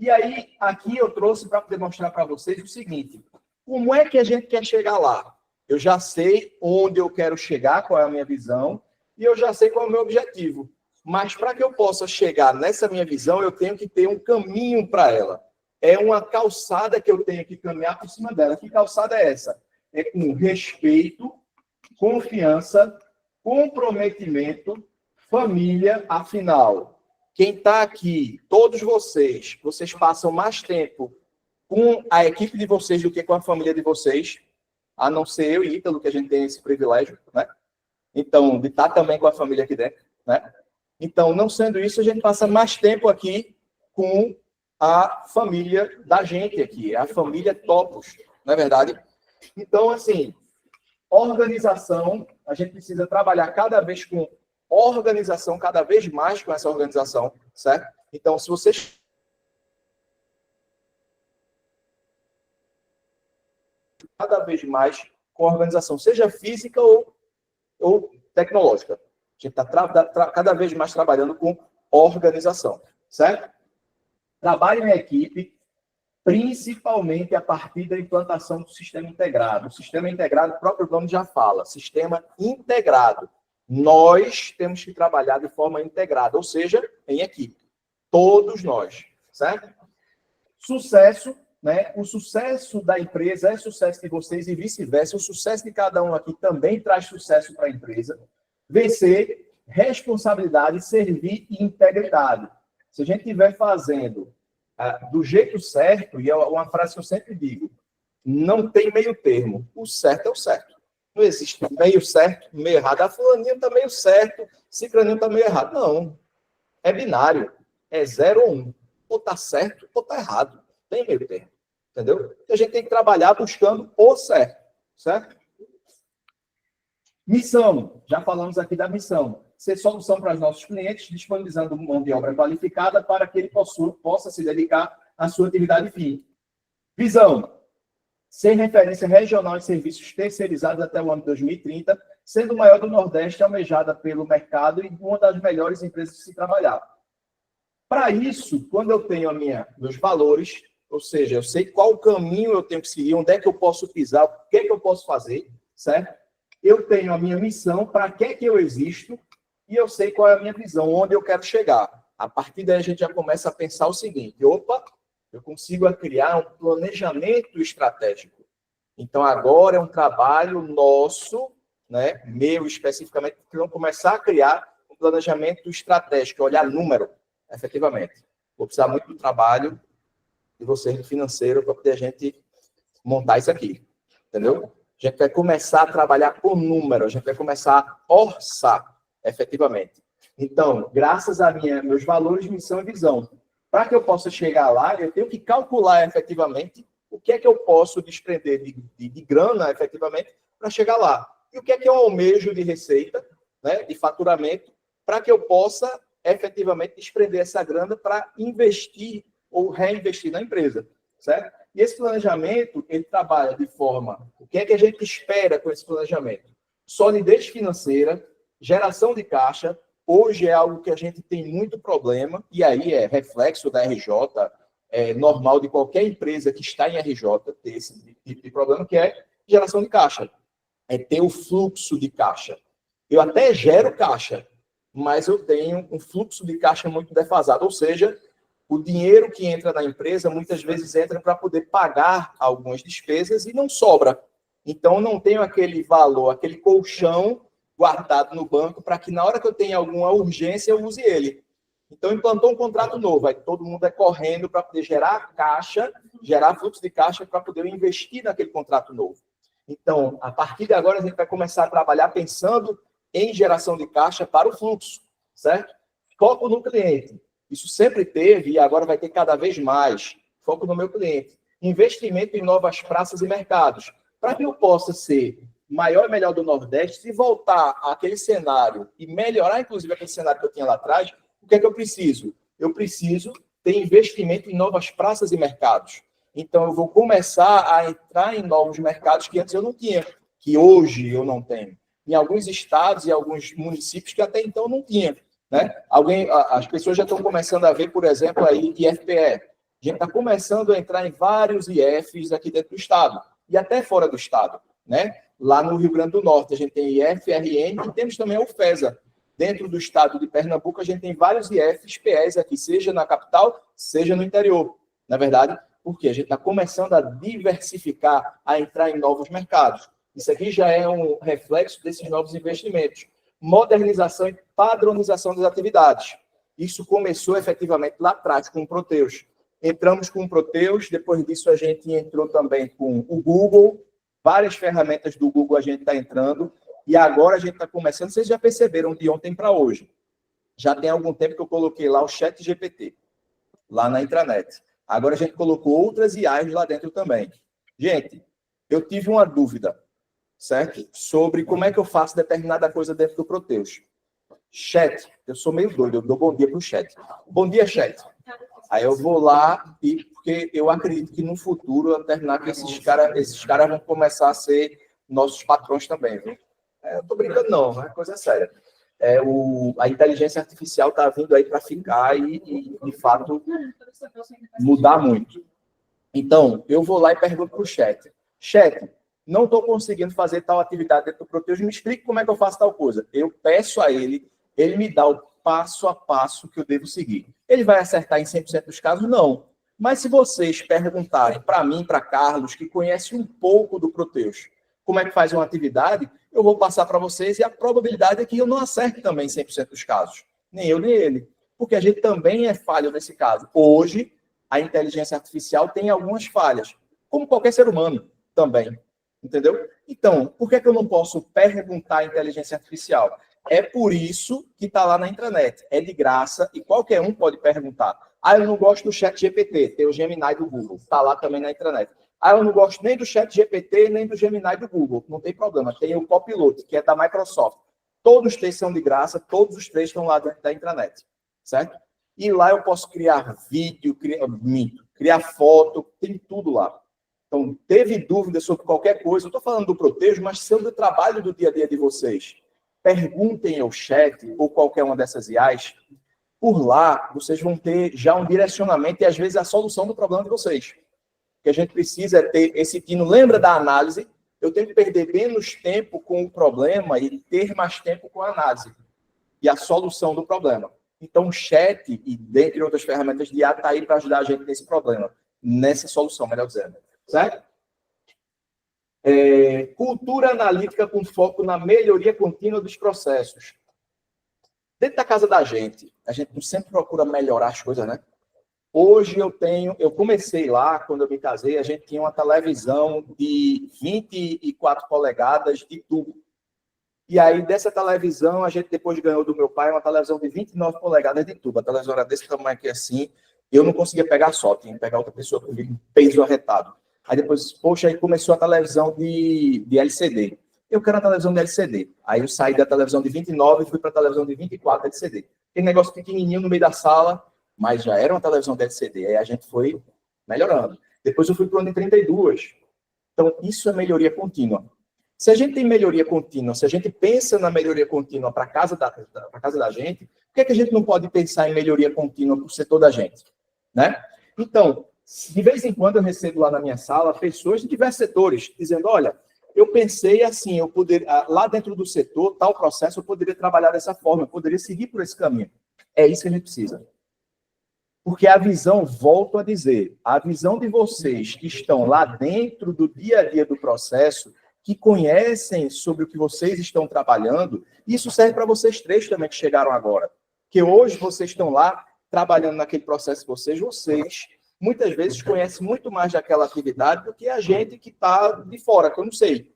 E aí, aqui eu trouxe para poder mostrar para vocês o seguinte, como é que a gente quer chegar lá? Eu já sei onde eu quero chegar, qual é a minha visão, e eu já sei qual é o meu objetivo. Mas para que eu possa chegar nessa minha visão, eu tenho que ter um caminho para ela. É uma calçada que eu tenho que caminhar por cima dela. Que calçada é essa? É com respeito, confiança, comprometimento, família, afinal. Quem está aqui, todos vocês passam mais tempo com a equipe de vocês do que com a família de vocês, a não ser eu e Ítalo, que a gente tem esse privilégio, né? Então, de estar também com a família aqui dentro, né? Então, não sendo isso, a gente passa mais tempo aqui com a família da gente aqui, a família Topos, não é verdade? Então, assim, organização, a gente precisa trabalhar cada vez com organização, cada vez mais com essa organização, certo? Então, se vocês cada vez mais com organização, seja física ou tecnológica. A gente está cada vez mais trabalhando com organização, certo? Trabalho em equipe, principalmente a partir da implantação do sistema integrado. O sistema integrado, o próprio nome já fala, sistema integrado. Nós temos que trabalhar de forma integrada, ou seja, em equipe. Todos nós, certo? Sucesso, né? O sucesso da empresa é sucesso de vocês e vice-versa. O sucesso de cada um aqui também traz sucesso para a empresa. Vencer, responsabilidade, servir e integridade. Se a gente estiver fazendo do jeito certo, e é uma frase que eu sempre digo, não tem meio termo. O certo é o certo. Não existe meio certo, meio errado. A fulaninha está meio certo, ciclaninho está meio errado. Não. É binário. É 0 ou 1. Ou está certo ou está errado. Tem meio termo. Entendeu? A gente tem que trabalhar buscando o certo. Certo? Missão. Já falamos aqui da missão. Ser solução para os nossos clientes, disponibilizando mão de obra qualificada para que ele possa se dedicar à sua atividade fim. Visão. Ser referência regional em serviços terceirizados até o ano de 2030, sendo o maior do Nordeste, almejada pelo mercado e uma das melhores empresas de se trabalhar. Para isso, quando eu tenho meus valores, ou seja, eu sei qual caminho eu tenho que seguir, onde é que eu posso pisar, o que é que eu posso fazer, certo? Eu tenho a minha missão, para que eu existo, e eu sei qual é a minha visão, onde eu quero chegar. A partir daí, a gente já começa a pensar o seguinte, opa, eu consigo criar um planejamento estratégico. Então, agora é um trabalho nosso, né, meu especificamente, que vamos começar a criar um planejamento estratégico, olhar número, efetivamente. Vou precisar muito do trabalho de vocês do financeiro para poder a gente montar isso aqui, entendeu? A gente vai começar a trabalhar com número, a gente vai começar a orçar, efetivamente. Então, graças a meus valores, missão e visão, para que eu possa chegar lá, eu tenho que calcular efetivamente o que é que eu posso desprender de grana, efetivamente, para chegar lá. E o que é que eu almejo de receita, né, de faturamento, para que eu possa efetivamente desprender essa grana para investir ou reinvestir na empresa, certo? E esse planejamento, ele trabalha de forma... O que é que a gente espera com esse planejamento? Solidez financeira, geração de caixa. Hoje é algo que a gente tem muito problema, e aí é reflexo da RJ, é normal de qualquer empresa que está em RJ ter esse tipo de problema, que é geração de caixa. É ter o fluxo de caixa. Eu até gero caixa, mas eu tenho um fluxo de caixa muito defasado, ou seja, o dinheiro que entra na empresa muitas vezes entra para poder pagar algumas despesas e não sobra. Então, eu não tenho aquele valor, aquele colchão guardado no banco para que na hora que eu tenha alguma urgência eu use ele. Então, implantou um contrato novo, aí todo mundo é correndo para poder gerar caixa, gerar fluxo de caixa para poder investir naquele contrato novo. Então, a partir de agora, a gente vai começar a trabalhar pensando em geração de caixa para o fluxo, certo? Foco no cliente. Isso sempre teve e agora vai ter cada vez mais. Foco no meu cliente. Investimento em novas praças e mercados. Para que eu possa ser maior e melhor do Nordeste, se voltar àquele cenário e melhorar, inclusive, aquele cenário que eu tinha lá atrás, o que é que eu preciso? Eu preciso ter investimento em novas praças e mercados. Então, eu vou começar a entrar em novos mercados que antes eu não tinha, que hoje eu não tenho. Em alguns estados e alguns municípios que até então não tinha. Né? As pessoas já estão começando a ver, por exemplo, aí IFPE. A gente está começando a entrar em vários IFs aqui dentro do Estado, e até fora do Estado, né? Lá no Rio Grande do Norte, a gente tem IF, RN, e temos também a UFESA. Dentro do Estado de Pernambuco, a gente tem vários IFs, PEs aqui, seja na capital, seja no interior. Na verdade, porque a gente está começando a diversificar, a entrar em novos mercados. Isso aqui já é um reflexo desses novos investimentos. Modernização e padronização das atividades. Isso começou efetivamente lá atrás com o Proteus. Entramos com o Proteus, depois disso a gente entrou também com o Google, várias ferramentas do Google a gente está entrando, e agora a gente está começando, vocês já perceberam de ontem para hoje. Já tem algum tempo que eu coloquei lá o ChatGPT, lá na intranet. Agora a gente colocou outras IAs lá dentro também. Gente, eu tive uma dúvida, certo? Sobre como é que eu faço determinada coisa dentro do Proteus. Chat, eu sou meio doido, eu dou bom dia para o chat. Bom dia, chat. Aí eu vou lá, porque eu acredito que no futuro, eu terminar que esses caras vão começar a ser nossos patrões também, viu? Eu tô brincando não, é coisa séria. A inteligência artificial está vindo aí para ficar e, de fato, mudar muito. Então, eu vou lá e pergunto para o chat. Chat, não estou conseguindo fazer tal atividade dentro do Proteus, me explique como é que eu faço tal coisa. Eu peço a ele me dá o passo a passo que eu devo seguir. Ele vai acertar em 100% dos casos? Não. Mas se vocês perguntarem para mim, para Carlos, que conhece um pouco do Proteus, como é que faz uma atividade, eu vou passar para vocês e a probabilidade é que eu não acerte também em 100% dos casos. Nem eu, nem ele. Porque a gente também é falho nesse caso. Hoje, a inteligência artificial tem algumas falhas, como qualquer ser humano também. Entendeu? Então, por que eu não posso perguntar à inteligência artificial? É por isso que está lá na intranet. É de graça e qualquer um pode perguntar. Ah, eu não gosto do ChatGPT, tem o Gemini do Google. Está lá também na intranet. Ah, eu não gosto nem do ChatGPT, nem do Gemini do Google. Não tem problema. Tem o Copilot, que é da Microsoft. Todos os três são de graça, todos os três estão lá dentro da intranet. Certo? E lá eu posso criar vídeo, criar foto, tem tudo lá. Então, teve dúvida sobre qualquer coisa, eu estou falando do Protejo, mas sobre o trabalho do dia a dia de vocês. Perguntem ao chat ou qualquer uma dessas IAs. Por lá, vocês vão ter já um direcionamento e, às vezes, a solução do problema de vocês. O que a gente precisa é ter esse tino. Lembra da análise? Eu tenho que perder menos tempo com o problema e ter mais tempo com a análise e a solução do problema. Então, o chat, e dentre outras ferramentas de IA, está aí para ajudar a gente nesse problema, nessa solução, melhor dizendo. Certo? Cultura analítica com foco na melhoria contínua dos processos. Dentro da casa da gente, a gente sempre procura melhorar as coisas, né? Hoje eu comecei lá, quando eu me casei, a gente tinha uma televisão de 24 polegadas de tubo. E aí, dessa televisão, a gente depois ganhou do meu pai uma televisão de 29 polegadas de tubo. A televisão era desse tamanho aqui assim, eu não conseguia pegar só, tinha que pegar outra pessoa comigo, peso arretado. Aí depois, poxa, aí começou a televisão de LCD. Eu quero a televisão de LCD. Aí eu saí da televisão de 29 e fui para a televisão de 24 LCD. Tem negócio pequenininho no meio da sala, mas já era uma televisão de LCD. Aí a gente foi melhorando. Depois eu fui para o ano de 32. Então, isso é melhoria contínua. Se a gente tem melhoria contínua, se a gente pensa na melhoria contínua para a casa da gente, por que a gente não pode pensar em melhoria contínua para o setor da gente? Né? Então, de vez em quando eu recebo lá na minha sala pessoas de diversos setores, dizendo, olha, eu pensei assim, eu poderia, lá dentro do setor, tal processo, eu poderia trabalhar dessa forma, eu poderia seguir por esse caminho. É isso que a gente precisa. Porque a visão, volto a dizer, a visão de vocês que estão lá dentro do dia a dia do processo, que conhecem sobre o que vocês estão trabalhando, isso serve para vocês três também que chegaram agora. Que hoje vocês estão lá trabalhando naquele processo de vocês muitas vezes conhecem muito mais daquela atividade do que a gente que está de fora, que eu não sei.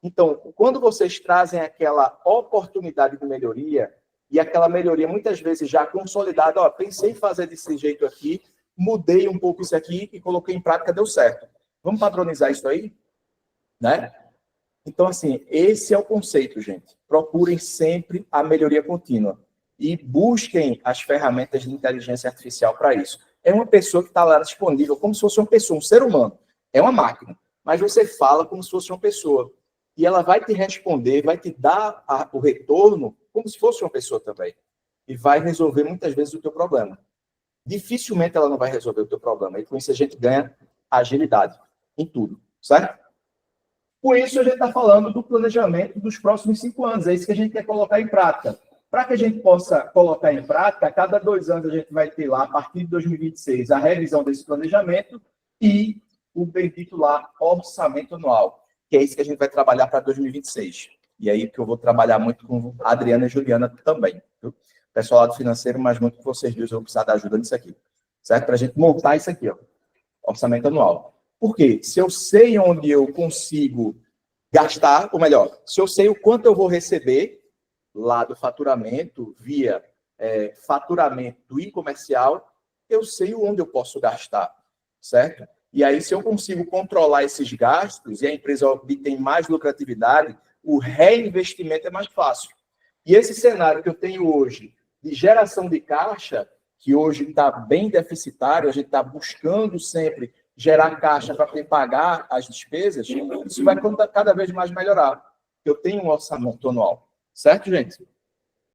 Então, quando vocês trazem aquela oportunidade de melhoria, e aquela melhoria muitas vezes já consolidada, ó, pensei em fazer desse jeito aqui, mudei um pouco isso aqui e coloquei em prática, deu certo. Vamos padronizar isso aí? Né? Então, assim, esse é o conceito, gente. Procurem sempre a melhoria contínua e busquem as ferramentas de inteligência artificial para isso. É uma pessoa que está lá disponível como se fosse uma pessoa, um ser humano. É uma máquina, mas você fala como se fosse uma pessoa. E ela vai te responder, vai te dar o retorno como se fosse uma pessoa também. E vai resolver muitas vezes o teu problema. dificilmente ela não vai resolver o teu problema. E com isso a gente ganha agilidade em tudo, certo? Por isso a gente está falando do planejamento dos próximos 5 anos. É isso que a gente quer colocar em prática. Para que a gente possa colocar em prática, a cada 2 anos a gente vai ter lá, a partir de 2026, a revisão desse planejamento e o bendito lá orçamento anual, que é isso que a gente vai trabalhar para 2026. E aí que eu vou trabalhar muito com a Adriana e a Juliana também. Viu? Pessoal lá do financeiro, mas muito com vocês dois, eu vou precisar da ajuda nisso aqui. Certo? Para a gente montar isso aqui, ó, orçamento anual. Por quê? Se eu sei onde eu consigo gastar, ou melhor, se eu sei o quanto eu vou receber lá do faturamento, via faturamento e comercial, eu sei onde eu posso gastar, certo? E aí, se eu consigo controlar esses gastos e a empresa obtém mais lucratividade, o reinvestimento é mais fácil. E esse cenário que eu tenho hoje de geração de caixa, que hoje está bem deficitário, a gente está buscando sempre gerar caixa para poder pagar as despesas, isso vai cada vez mais melhorar. Eu tenho um orçamento anual. Certo, gente?